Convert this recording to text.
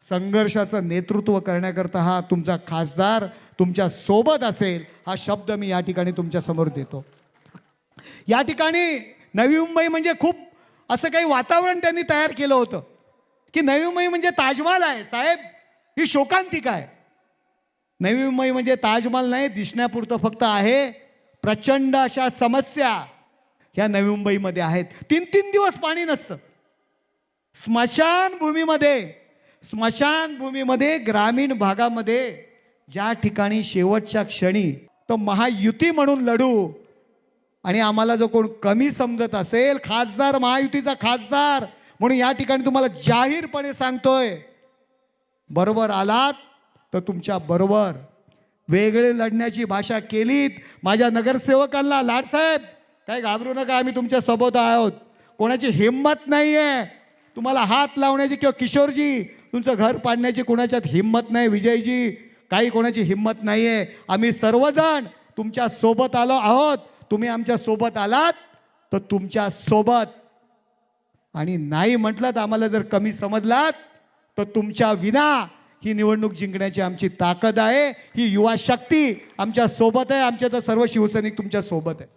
संघर्षाचं नेतृत्व करण्याकरता हा तुमचा खासदार तुमच्या सोबत असेल, हा शब्द मी या ठिकाणी तुमच्या समोर देतो। या ठिकाणी नवी मुंबई म्हणजे खूप असं काही वातावरण त्यांनी तयार केलं होतं की नवी मुंबई म्हणजे ताजमहल आहे साहेब, ही शोकांतिका आहे। नवी मुंबई म्हणजे ताजमहल नाही, दिसण्यापुरतं फक्त आहे। प्रचंड अशा समस्या ह्या नवी मुंबईमध्ये आहेत। 3-3 दिवस पाणी नसतं। स्मशानभूमीमध्ये ग्रामीण भागामध्ये ज्या ठिकाणी शेवटच्या क्षणी तो महायुती म्हणून लढू, आणि आम्हाला जो कोण कमी समजत असेल, खासदार महायुतीचा खासदार म्हणून या ठिकाणी तुम्हाला जाहीरपणे सांगतोय, बरोबर आलात तर तुमच्या बरोबर। वेगळे लढण्याची भाषा केलीत माझ्या नगरसेवकांना, लाडसाहेब काय घाबरू नका, आम्ही तुमच्या सोबत आहोत। कोणाची हिम्मत नाहीये तुम्हाला हात लावण्याची, किंवा किशोरजी तुमचं घर पाडण्याची कोणाच्यात हिम्मत नाही, विजयजी काही कोणाची हिम्मत नाहीये। आम्ही सर्वजण तुमच्या सोबत आलो आहोत। तुम्ही आमच्या सोबत आलात तर तुमच्या सोबत, आणि नाही म्हटलं तर आम्हाला जर कमी समजलात तर तुमच्या विना ही निवडणूक जिंकण्याची आमची ताकद आहे। ही युवा शक्ती आमच्या सोबत आहे। आमच्या तर सर्व शिवसैनिक तुमच्या सोबत आहे।